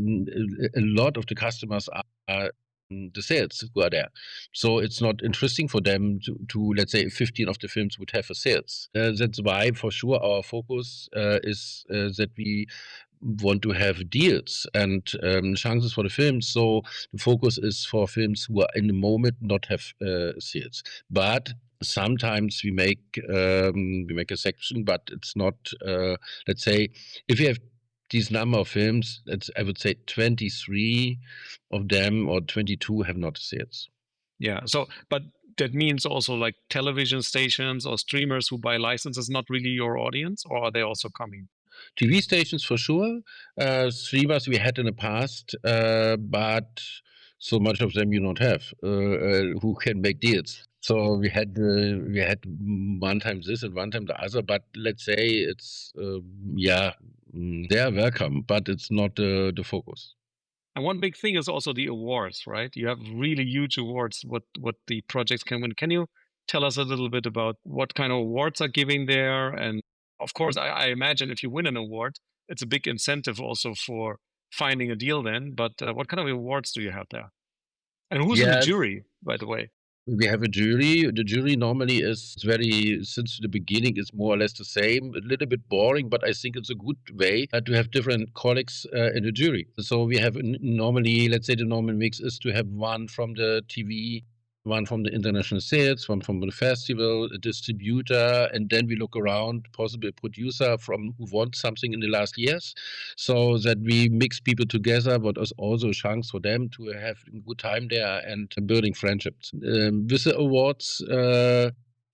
lot of the customers are the sales who are there. So it's not interesting for them to let's say 15 of the films would have a sales. That's why for sure our focus is that we want to have deals and chances for the films. So the focus is for films who are in the moment not have sales. But sometimes we make a section, but it's not. Let's say if you have these number of films, I would say 23 of them or 22 have not sales. Yeah. So, but that means also like television stations or streamers who buy licenses, not really your audience, or are they also coming? TV stations for sure. Streamers we had in the past, but so much of them you don't have who can make deals. So we had one time this and one time the other, but let's say it's they are welcome, but it's not the focus. And one big thing is also the awards, right? You have really huge awards. What the projects can win. Can you tell us a little bit about what kind of awards are giving there? And of course, I imagine if you win an award, it's a big incentive also for finding a deal. Then, but what kind of awards do you have there? And who's in the Yes. jury, by the way? We have a jury. The jury normally is since the beginning, is more or less the same. A little bit boring, but I think it's a good way to have different colleagues in the jury. So we have normally, let's say the normal mix is to have one from the TV, one from the international sales, one from the festival, a distributor, and then we look around, possibly a producer from who wants something in the last years, so that we mix people together, but is also a chance for them to have a good time there and building friendships. With the awards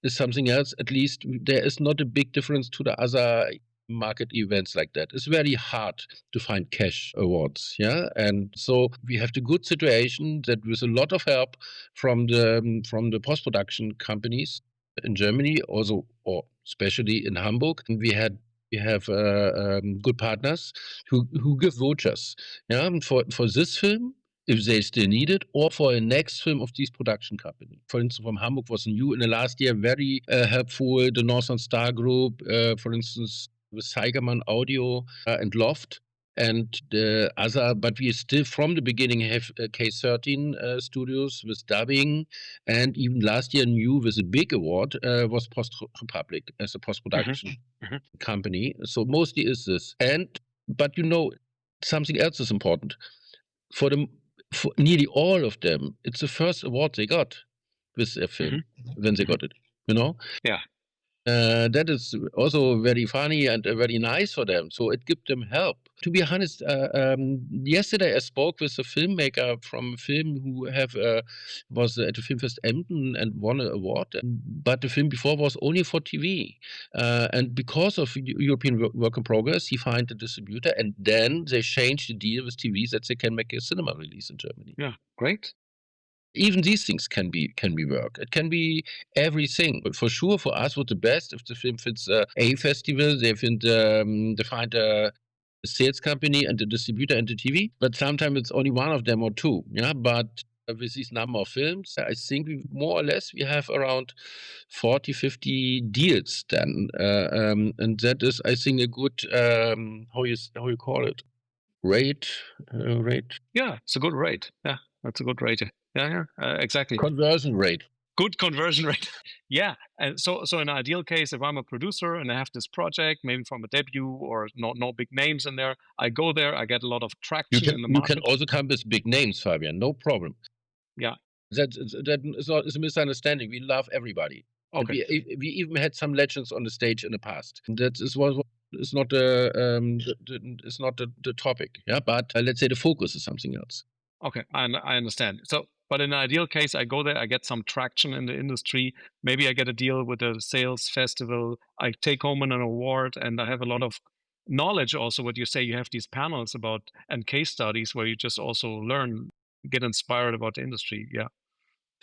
is something else. At least there is not a big difference to the other market events like that. It's very hard to find cash awards, yeah, and so we have the good situation that with a lot of help from the post-production companies in Germany, also or especially in Hamburg, we have good partners who give vouchers, yeah, for this film if they still need it, or for a next film of this production company. For instance, from Hamburg was new in the last year, very helpful. The Northern Star Group, for instance, with Seigerman Audio and Loft. And the other, but we still from the beginning have K13 studios with dubbing, and even last year new with a big award was Post Republic as a post-production company. So mostly is this. But something else is important. For nearly all of them, it's the first award they got with their film when they got it. Yeah. That is also very funny and very nice for them. So it gives them help. To be honest, yesterday I spoke with a filmmaker from a film who was at the Film Fest Emden and won an award. But the film before was only for TV. And because of European Work in Progress, he found a distributor, and then they changed the deal with TV that they can make a cinema release in Germany. Yeah, great. Even these things can be work. It can be everything. But for sure, for us, what's the best if the film fits a festival, they find a sales company and a distributor and the TV. But sometimes it's only one of them or two. Yeah, but with this number of films, I think we more or less we have around 40, 50 deals then, and that is, I think, a good how you call it, rate. Yeah, it's a good rate. Yeah, that's a good rate. Yeah, exactly. Conversion rate. Good conversion rate. Yeah, and so in an ideal case, if I'm a producer and I have this project, maybe from a debut or no big names in there, I go there, I get a lot of traction in the market. You can also come with big names, Fabian. No problem. Yeah, that is a misunderstanding. We love everybody. Okay. We even had some legends on the stage in the past. That is what is not it's not the topic. Yeah, but let's say the focus is something else. Okay, I understand. So, but in an ideal case, I go there, I get some traction in the industry. Maybe I get a deal with a sales festival. I take home an award, and I have a lot of knowledge. Also, what you say, you have these panels about and case studies where you just also learn, get inspired about the industry. Yeah.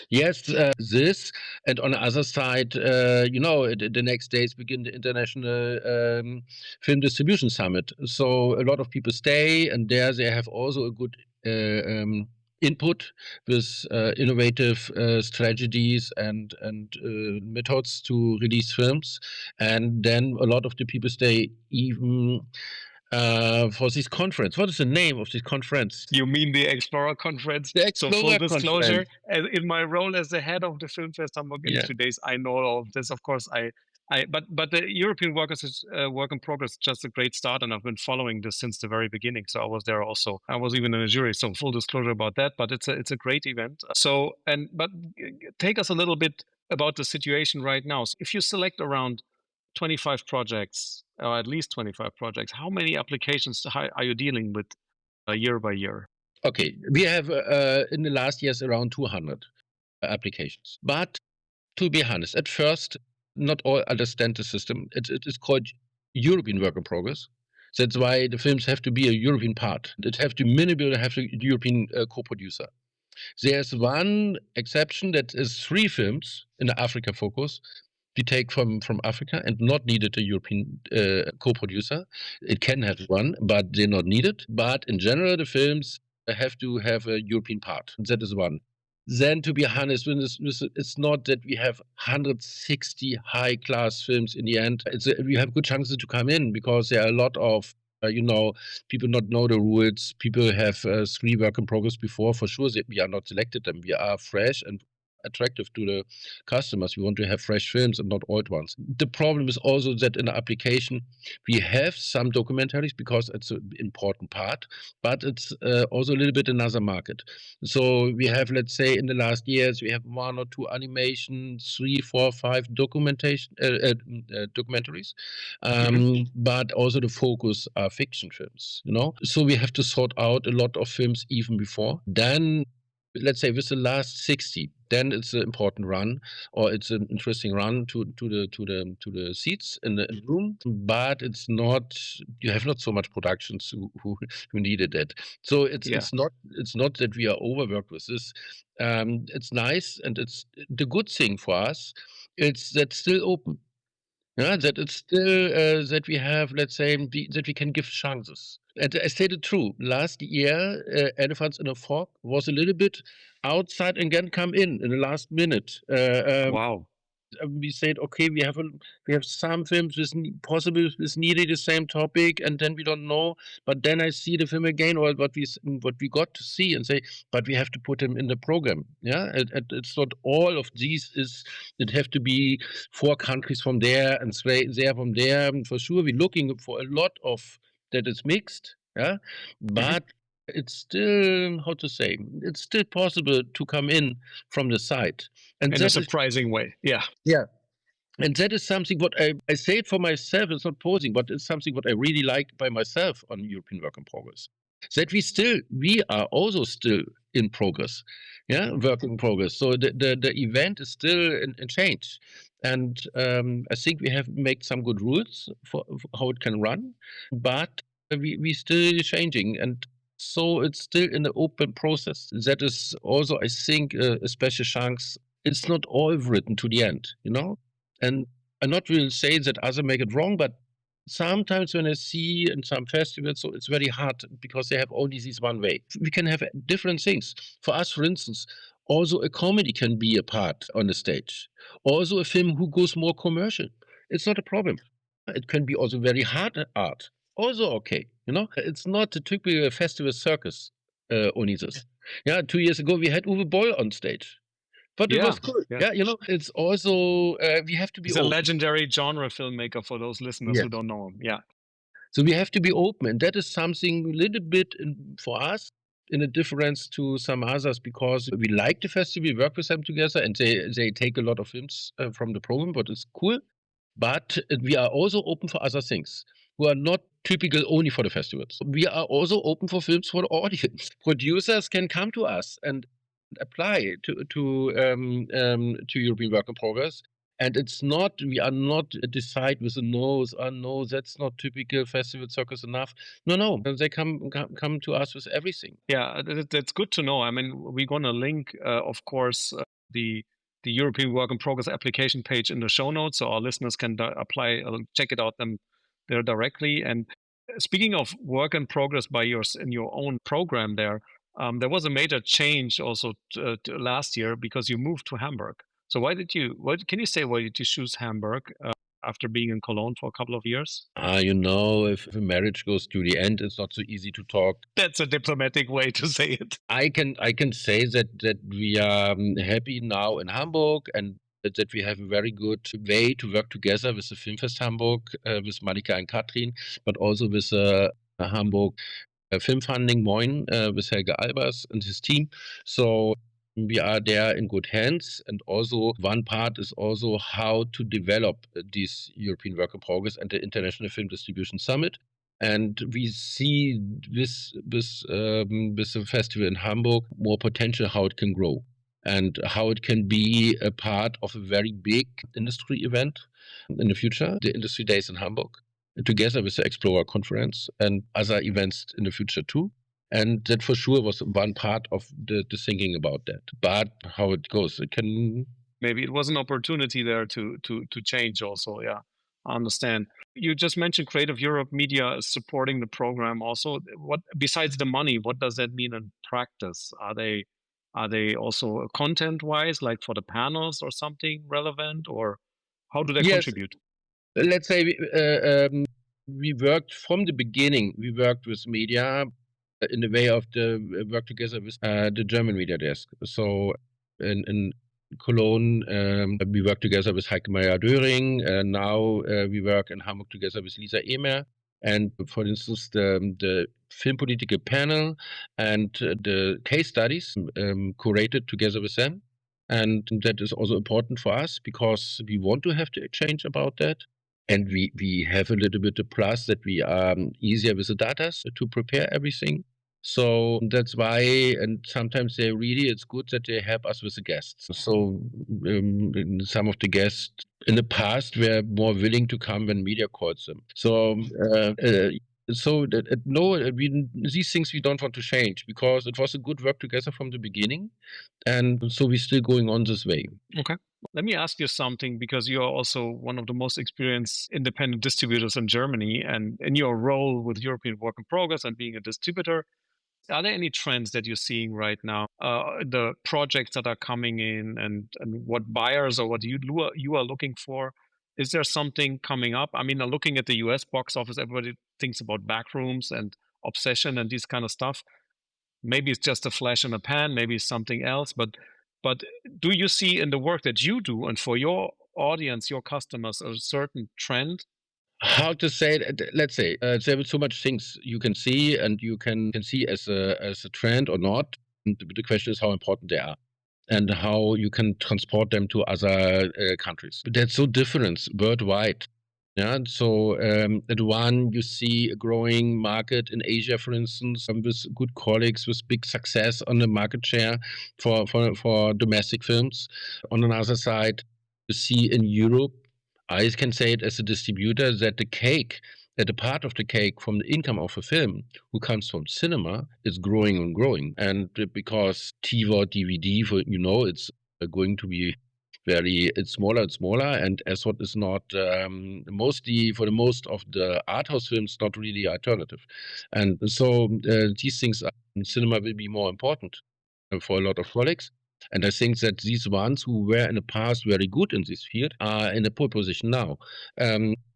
Yes, this, and on the other side, the next days begin the International Film Distribution Summit. So a lot of people stay, and there they have also a good input with innovative strategies and methods to release films. And then a lot of the people stay even for this conference. What is the name of this conference? You mean the Explorer Conference? The Explorer So full disclosure, Conference. in my role as the head of the Film Fest Hamburg Industry Days, I know all of this. Of course, but the European Work in Progress is just a great start, and I've been following this since the very beginning. So I was there also. I was even in a jury. So full disclosure about that. But it's a great event. But take us a little bit about the situation right now. So if you select around 25 projects, or at least 25 projects, how many applications are you dealing with year by year? Okay, we have in the last years around 200 applications. But to be honest, at first, not all understand the system. It is called European Work in Progress. That's why the films have to be a European part. It have to minimally have a European co-producer. There's one exception that is 3 films in the Africa focus we take from Africa and not needed a European co-producer. It can have one, but they're not needed. But in general, the films have to have a European part. That is one. Then, to be honest, it's not that we have 160 high-class films in the end. We have good chances to come in because there are a lot of people not know the rules. People have 3 work in progress before. For sure, we are not selected them. We are fresh and attractive to the customers. We want to have fresh films and not old ones. The problem is also that in the application, we have some documentaries because it's an important part, but it's also a little bit another market. So we have, let's say, in the last years, we have 1 or 2 animation, 3, 4, 5 documentaries, but also the focus are fiction films, So we have to sort out a lot of films even before. Then, let's say, with the last 60, then it's an important run, or it's an interesting run to the seats in the room. But it's not. You have not so much productions who needed it. So it's not that we are overworked with this. It's nice, and it's the good thing for us. It's that still open. Yeah, that it's still that we have, let's say, that we can give chances. And I stated true. Last year, Elephants in a Fog was a little bit outside and then come in the last minute. Wow. We said, okay, we have some films possibly with nearly the same topic, and then we don't know. But then I see the film again, or what we got to see, and say, but we have to put them in the program. Yeah, it's not all of these it have to be 4 countries from there and 3 there from there. For sure, we're looking for a lot of that is mixed. Yeah, but. It's still, how to say, it's still possible to come in from the side. And in a surprising way. Yeah. Yeah. And that is something what I say it for myself, it's not posing, but it's something what I really like by myself on European Work in Progress. That we are also still in progress. Yeah, work in progress. So the event is still in change. And I think we have made some good rules for how it can run, but we still changing. And so it's still in the open process. That is also, I think, a special chance. It's not all written to the end, And I not will say that others make it wrong, but sometimes when I see in some festivals, so it's very hard because they have only this one way. We can have different things. For us, for instance, also a comedy can be a part on the stage. Also a film who goes more commercial. It's not a problem. It can be also very hard art. Also okay, It's not a typical festival circus, only this. Yeah, 2 years ago we had Uwe Boll on stage. But it was cool. Yeah, it's also, we have to be He's open. a legendary genre filmmaker for those listeners who don't know him. Yeah. So we have to be open. And that is something a little bit for us in a difference to some others, because we like the festival, we work with them together, and they take a lot of films from the program, but it's cool. But we are also open for other things who are not typical only for the festivals. We are also open for films for the audience. Producers can come to us and apply to European Work in Progress. And we are not decide with a nose, no, that's not typical festival circus enough. No, they come to us with everything. Yeah, that's good to know. I mean, we're going to link, of course, the European Work in Progress application page in the show notes, so our listeners can apply, check it out there directly. And speaking of work in progress in your own program there was a major change also last year because you moved to Hamburg. So why did you choose Hamburg after being in Cologne for a couple of years? If a marriage goes to the end, it's not so easy to talk. That's a diplomatic way to say it. I can say that we are happy now in Hamburg, and that we have a very good way to work together with the Filmfest Hamburg, with Malika and Katrin, but also with Hamburg Film Funding Moin, with Helge Albers and his team. So we are there in good hands. And also one part is also how to develop this European Work in Progress and the International Film Distribution Summit. And we see with the festival in Hamburg more potential how it can grow and how it can be a part of a very big industry event in the future, the Industry Days in Hamburg, together with the Explorer Conference and other events in the future too. And that for sure was one part of the thinking about that. But how it goes, it can. Maybe it was an opportunity there to change also. Yeah, I understand. You just mentioned Creative Europe Media is supporting the program also. What, besides the money, what does that mean in practice? Are they also content-wise, like for the panels or something relevant, or how do they Yes, contribute? let's say we worked from the beginning. We worked with media in the way of the work together with the German media desk. So in Cologne, we work together with Heike Meyer-Döring. Now we work in Hamburg together with Lisa Emer. And for instance, the film political panel and the case studies curated together with them. And that is also important for us because we want to have the exchange about that. And we have a little bit of plus that we are easier with the data to prepare everything. So that's why, and sometimes it's good that they help us with the guests. So some of the guests in the past were more willing to come when media calls them. So these things we don't want to change because it was a good work together from the beginning, and so we're still going on this way. Okay. Let me ask you something, because you are also one of the most experienced independent distributors in Germany, and in your role with European Work in Progress and being a distributor, are there any trends that you're seeing right now? The projects that are coming in, and what buyers or what you are looking for? Is there something coming up? I mean, looking at the US box office, everybody thinks about Backrooms and Obsession and these kind of stuff. Maybe it's just a flash in a pan, maybe it's something else, but do you see in the work that you do and for your audience, your customers, a certain trend? How to say it? Let's say there are so much things you can see, and you can see as a trend or not. And the question is how important they are, and how you can transport them to other countries. But that's so different worldwide. Yeah, so at one you see a growing market in Asia, for instance, with good colleagues, with big success on the market share for domestic films. On another side, you see in Europe, I can say it as a distributor, that the cake, that a part of the cake from the income of a film who comes from cinema is growing and growing. And because TVOD, DVD, it's going to be it's smaller and smaller, and as what is not mostly for the most of the art house films not really alternative, and so these things in cinema will be more important for a lot of colleagues. And I think that these ones who were in the past very good in this field are in a poor position now.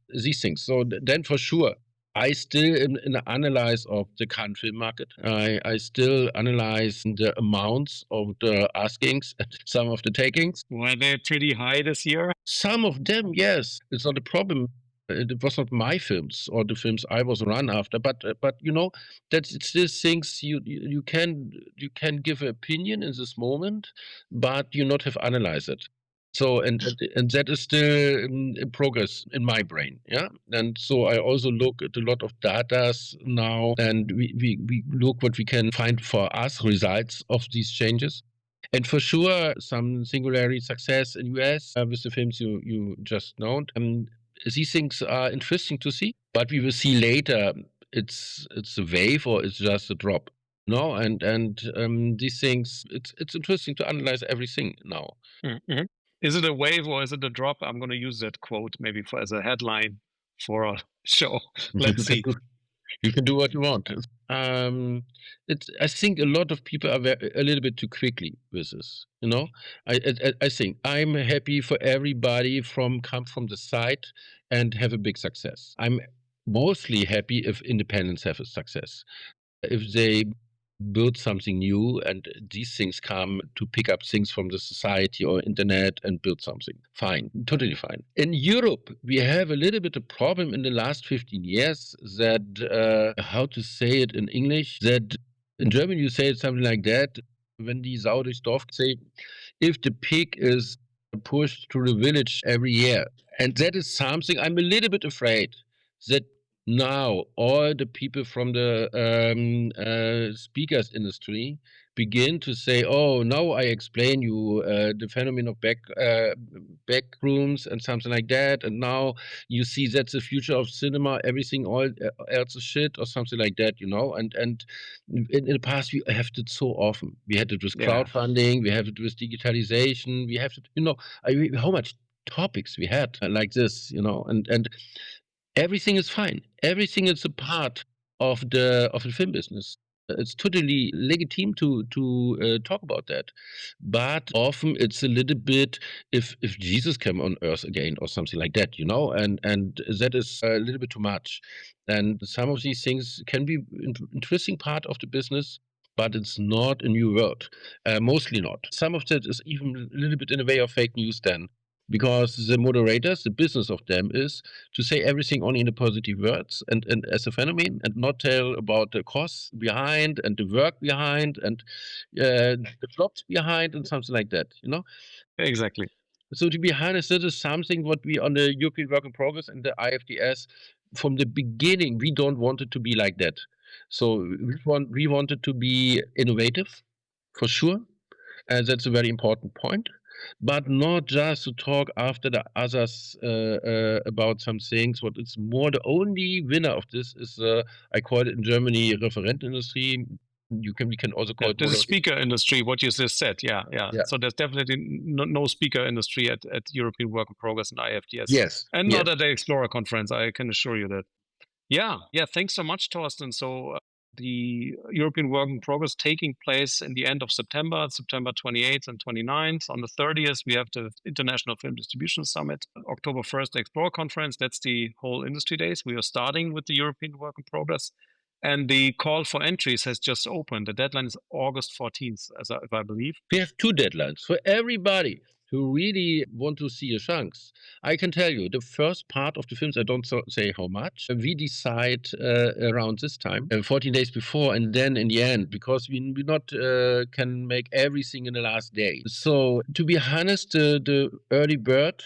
These things. So then for sure, I still in the analyze of the current film market. I still analyze the amounts of the askings and some of the takings. Were they pretty high this year? Some of them, yes. It's not a problem. It was not my films or the films I was run after, but that's it's still things you can give an opinion in this moment, but you not have analyzed it. So and that is still in progress in my brain, yeah. And so I also look at a lot of data now, and we look what we can find for us results of these changes. And for sure, some singularity success in US with the films you just known. These things are interesting to see, but we will see later. It's a wave or it's just a drop. No, and these things. It's interesting to analyze everything now. Mm-hmm. Is it a wave or is it a drop? I'm going to use that quote maybe as a headline for a show. Let's see. You can do what you want. I think a lot of people are a little bit too quickly with this. I think I'm happy for everybody come from the side and have a big success. I'm mostly happy if independents have a success. If they build something new and these things come to pick up things from the society or internet and build something. Fine, totally fine. In Europe, we have a little bit of problem in the last 15 years that, how to say it in English, that in German you say it something like that, when die Sau durchs Dorf say, if the pig is pushed through the village every year. And that is something I'm a little bit afraid that now all the people from the speakers industry begin to say, oh, now I explain you the phenomenon of backrooms and something like that, and now you see that's the future of cinema, everything all else is shit or something like that, and in the past we have it so often. We had it with crowdfunding, we have it with digitalization, we have it, how much topics we had like this, and everything is fine. Everything is a part of the film business. It's totally legitimate to talk about that, but often it's a little bit if Jesus came on earth again or something like that, and that is a little bit too much. And some of these things can be interesting part of the business, but it's not a new world. Mostly not. Some of that is even a little bit in a way of fake news then. Because the moderators, the business of them is to say everything only in the positive words and as a phenomenon, and not tell about the costs behind and the work behind and the flops behind and something like that, Exactly. So to be honest, this is something what we on the European Work in Progress and the IFDS, from the beginning, we don't want it to be like that. So we want it to be innovative, for sure. And that's a very important point. But not just to talk after the others about some things. What is more, the only winner of this is, I call it in Germany, Referentenindustrie. We can also call it the speaker industry, what you just said. Yeah. So there's definitely no speaker industry at European Work in Progress and IFDS. Yes. And not at the Explorer conference, I can assure you that. Yeah. Thanks so much, Torsten. So the European Work in Progress taking place in the end of September 28th and 29th. On the 30th, we have the International Film Distribution Summit. October 1st, the Explorer Conference. That's the whole industry days. We are starting with the European Work in Progress. And the call for entries has just opened. The deadline is August 14th, if I believe. We have two deadlines for everybody who really want to see a chance. I can tell you, the first part of the films, I don't say how much, we decide around this time, 14 days before, and then in the end, because we not can make everything in the last day. So to be honest, the early bird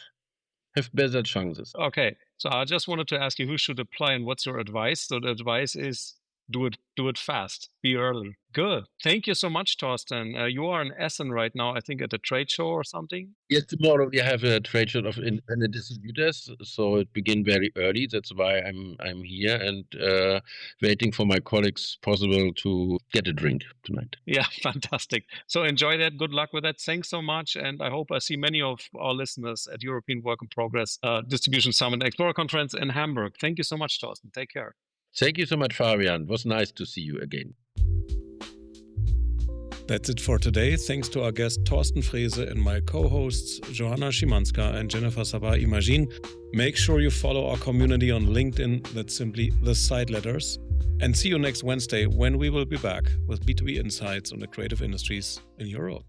have better chances. Okay, so I just wanted to ask you who should apply and what's your advice? So the advice is do it fast, be early. Good. Thank you so much, Torsten. You are in Essen right now, I think at a trade show or something? Yes, tomorrow we have a trade show of independent distributors, so it begins very early. That's why I'm here and waiting for my colleagues possible to get a drink tonight. Yeah, fantastic. So enjoy that. Good luck with that. Thanks so much. And I hope I see many of our listeners at European Work in Progress Distribution Summit and Explorer Conference in Hamburg. Thank you so much, Torsten. Take care. Thank you so much, Fabian. It was nice to see you again. That's it for today. Thanks to our guest Torsten Frehse and my co-hosts Joanna, Szymanska and Jennifer Sabbah-Immagine. Make sure you follow our community on LinkedIn. That's simply the Sideletters. And see you next Wednesday when we will be back with B2B insights on the creative industries in Europe.